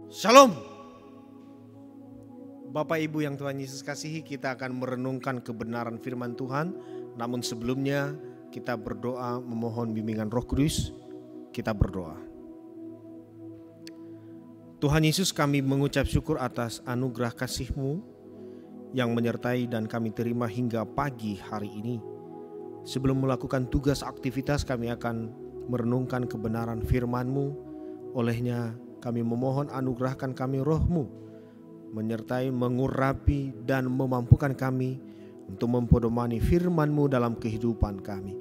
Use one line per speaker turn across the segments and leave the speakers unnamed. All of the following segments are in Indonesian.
Shalom. Bapak Ibu yang Tuhan Yesus kasihi, kita akan merenungkan kebenaran firman Tuhan. Namun sebelumnya kita berdoa memohon bimbingan Roh Kudus. Kita berdoa. Tuhan Yesus, kami mengucap syukur atas anugerah kasih-Mu yang menyertai dan kami terima hingga pagi hari ini. Sebelum melakukan tugas aktivitas, kami akan merenungkan kebenaran firman-Mu. Olehnya kami memohon anugerahkan kami Roh-Mu, menyertai, mengurapi dan memampukan kami untuk mempedomani firman-Mu dalam kehidupan kami.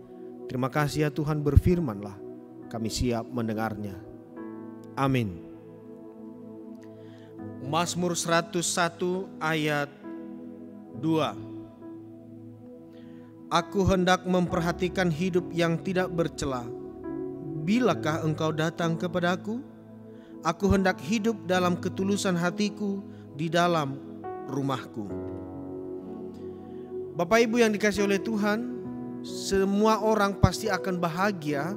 Terima kasih ya Tuhan, berfirman-Lah, kami siap mendengarnya. Amin. Mazmur 101 ayat 2. Aku hendak memperhatikan hidup yang tidak bercela. Bilakah Engkau datang kepadaku? Aku hendak hidup dalam ketulusan hatiku di dalam rumahku. Bapak Ibu yang dikasihi oleh Tuhan, semua orang pasti akan bahagia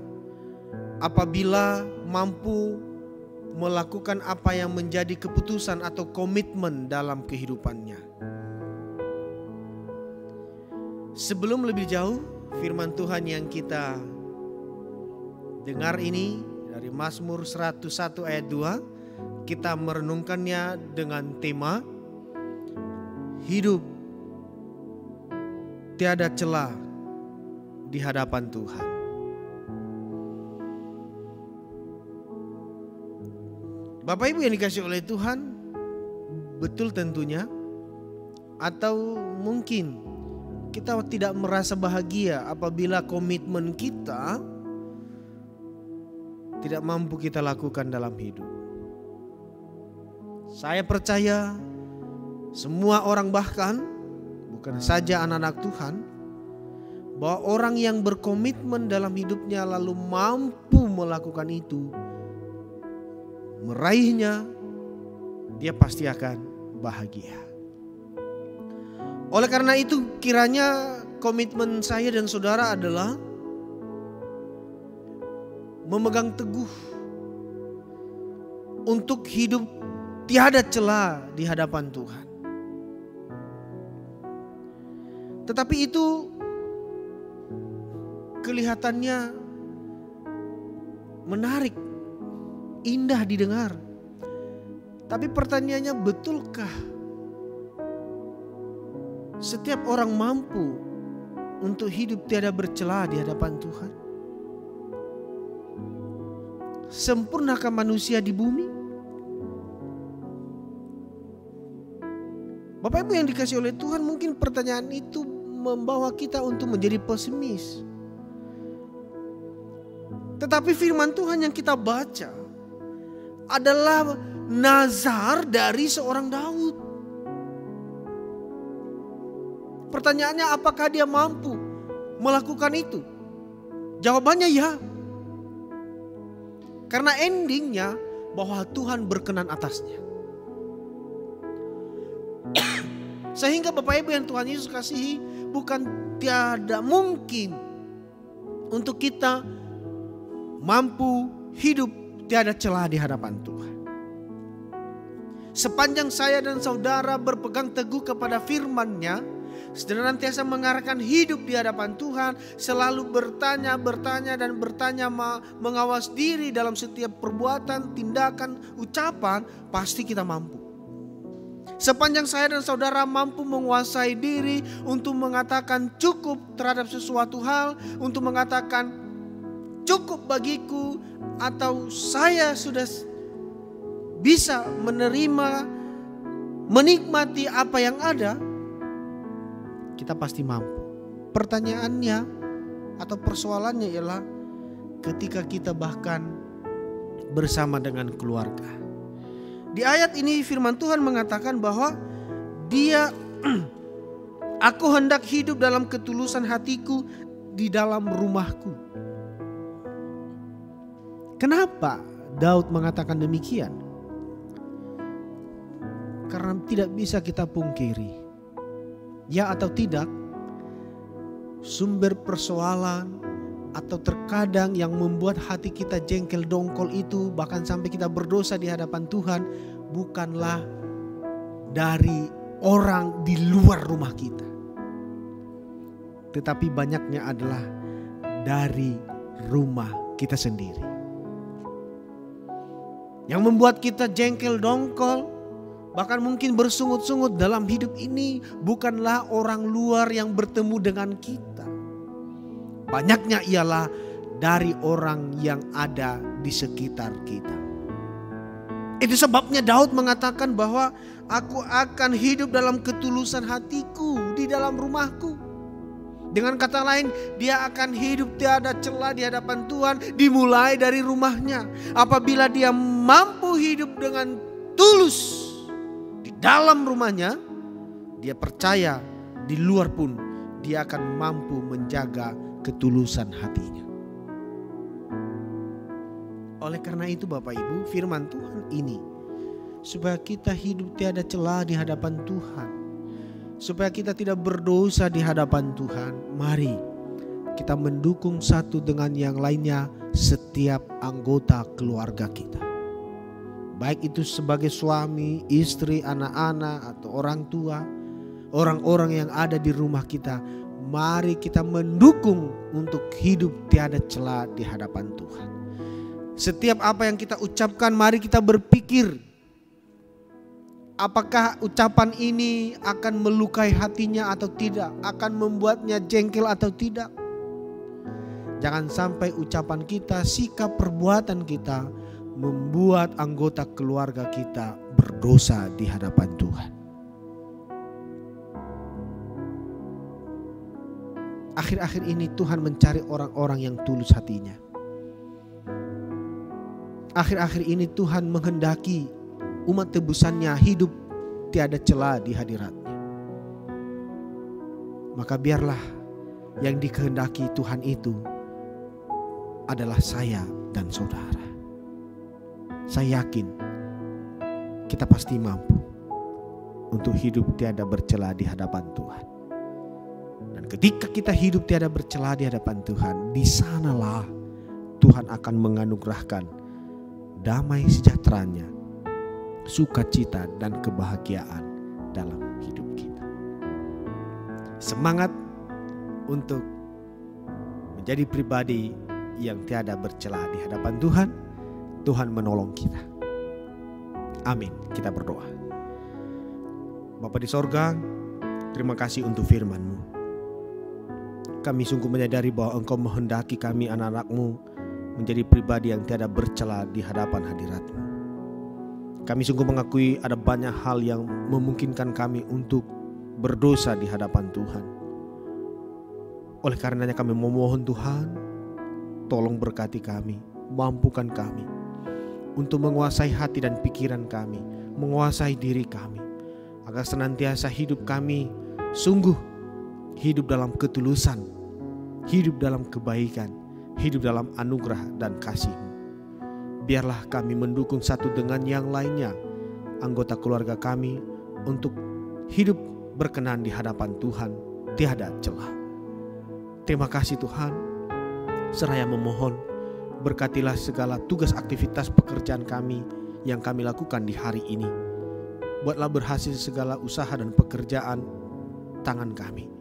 apabila mampu melakukan apa yang menjadi keputusan atau komitmen dalam kehidupannya. Sebelum lebih jauh, firman Tuhan yang kita dengar ini dari Mazmur 101 ayat 2, kita merenungkannya dengan tema hidup tiada celah di hadapan Tuhan. Bapak Ibu yang dikasihi oleh Tuhan, betul tentunya, atau mungkin kita tidak merasa bahagia apabila komitmen kita tidak mampu kita lakukan dalam hidup. Saya percaya semua orang, bahkan bukan saja anak-anak Tuhan, bahwa orang yang berkomitmen dalam hidupnya lalu mampu melakukan itu, meraihnya, dia pasti akan bahagia. Oleh karena itu, kiranya komitmen saya dan saudara adalah memegang teguh untuk hidup tiada celah di hadapan Tuhan. Tetapi itu kelihatannya menarik, indah didengar. Tapi pertanyaannya, betulkah setiap orang mampu untuk hidup tiada bercelah di hadapan Tuhan? Sempurnakah manusia di bumi? Bapak Ibu yang dikasihi oleh Tuhan, mungkin pertanyaan itu membawa kita untuk menjadi pesimis. Tetapi firman Tuhan yang kita baca adalah nazar dari seorang Daud. Pertanyaannya, apakah dia mampu melakukan itu? Jawabannya ya. Karena endingnya bahwa Tuhan berkenan atasnya. Sehingga Bapak Ibu yang Tuhan Yesus kasihi, bukan tiada mungkin untuk kita mampu hidup tiada celah di hadapan Tuhan. Sepanjang saya dan saudara berpegang teguh kepada firman-Nya, senantiasa mengarahkan hidup di hadapan Tuhan, selalu bertanya dan bertanya, mengawas diri dalam setiap perbuatan, tindakan, ucapan, pasti kita mampu. Sepanjang saya dan saudara mampu menguasai diri untuk mengatakan cukup terhadap sesuatu hal, untuk mengatakan cukup bagiku, atau saya sudah bisa menikmati apa yang ada, kita pasti mampu. Pertanyaannya atau persoalannya ialah ketika kita bahkan bersama dengan keluarga. Di ayat ini firman Tuhan mengatakan bahwa aku hendak hidup dalam ketulusan hatiku di dalam rumahku. Kenapa Daud mengatakan demikian? Karena tidak bisa kita pungkiri, ya atau tidak, sumber persoalan atau terkadang yang membuat hati kita jengkel dongkol itu, bahkan sampai kita berdosa di hadapan Tuhan, bukanlah dari orang di luar rumah kita, tetapi banyaknya adalah dari rumah kita sendiri. Yang membuat kita jengkel dongkol, bahkan mungkin bersungut-sungut dalam hidup ini, bukanlah orang luar yang bertemu dengan kita. Banyaknya ialah dari orang yang ada di sekitar kita. Itu sebabnya Daud mengatakan bahwa aku akan hidup dalam ketulusan hatiku di dalam rumahku. Dengan kata lain, dia akan hidup tiada celah di hadapan Tuhan dimulai dari rumahnya. Apabila dia mampu hidup dengan tulus di dalam rumahnya, dia percaya di luar pun dia akan mampu menjaga ketulusan hatinya. Oleh karena itu Bapak Ibu, firman Tuhan ini supaya kita hidup tiada celah di hadapan Tuhan, supaya kita tidak berdosa di hadapan Tuhan, mari kita mendukung satu dengan yang lainnya setiap anggota keluarga kita. Baik itu sebagai suami, istri, anak-anak atau orang tua, orang-orang yang ada di rumah kita, mari kita mendukung untuk hidup tiada celah di hadapan Tuhan. Setiap apa yang kita ucapkan, mari kita berpikir, apakah ucapan ini akan melukai hatinya atau tidak, akan membuatnya jengkel atau tidak. Jangan sampai ucapan kita, sikap perbuatan kita membuat anggota keluarga kita berdosa di hadapan Tuhan. Akhir-akhir ini Tuhan mencari orang-orang yang tulus hatinya. Akhir-akhir ini Tuhan menghendaki umat tebusannya hidup tiada celah di hadiratnya. Maka biarlah yang dikehendaki Tuhan itu adalah saya dan saudara. Saya yakin kita pasti mampu untuk hidup tiada bercela di hadapan Tuhan. Dan ketika kita hidup tiada bercela di hadapan Tuhan, di sanalah Tuhan akan menganugerahkan damai sejahteranya, sukacita dan kebahagiaan dalam hidup kita. Semangat untuk menjadi pribadi yang tiada bercela di hadapan Tuhan. Tuhan menolong kita. Amin. Kita berdoa. Bapa di sorga, terima kasih untuk firman-Mu. Kami sungguh menyadari bahwa Engkau menghendaki kami anak-anak-Mu menjadi pribadi yang tiada bercela di hadapan hadirat-Mu. Kami sungguh mengakui ada banyak hal yang memungkinkan kami untuk berdosa di hadapan Tuhan. Oleh karenanya kami memohon Tuhan, tolong berkati kami, mampukan kami untuk menguasai hati dan pikiran kami, menguasai diri kami, agar senantiasa hidup kami sungguh hidup dalam ketulusan, hidup dalam kebaikan, hidup dalam anugerah dan kasih-Mu. Biarlah kami mendukung satu dengan yang lainnya, anggota keluarga kami, untuk hidup berkenan di hadapan Tuhan, tiada celah. Terima kasih Tuhan, seraya memohon, berkatilah segala tugas aktivitas pekerjaan kami yang kami lakukan di hari ini. Buatlah berhasil segala usaha dan pekerjaan tangan kami.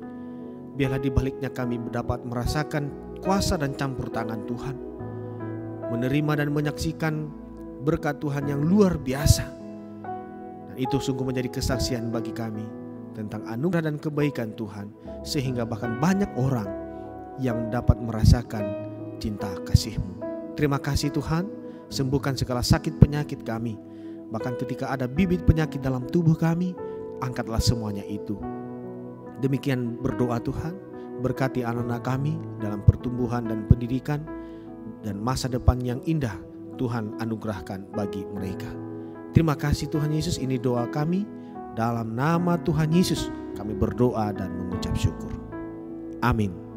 Biarlah di baliknya kami dapat merasakan kuasa dan campur tangan Tuhan, menerima dan menyaksikan berkat Tuhan yang luar biasa. Dan itu sungguh menjadi kesaksian bagi kami tentang anugerah dan kebaikan Tuhan, sehingga bahkan banyak orang yang dapat merasakan cinta kasih-Mu. Terima kasih Tuhan, sembuhkan segala sakit penyakit kami. Bahkan ketika ada bibit penyakit dalam tubuh kami, angkatlah semuanya itu. Demikian berdoa Tuhan, berkati anak-anak kami dalam pertumbuhan dan pendidikan, dan masa depan yang indah Tuhan anugerahkan bagi mereka. Terima kasih Tuhan Yesus, ini doa kami. Dalam nama Tuhan Yesus kami berdoa dan mengucap syukur. Amin.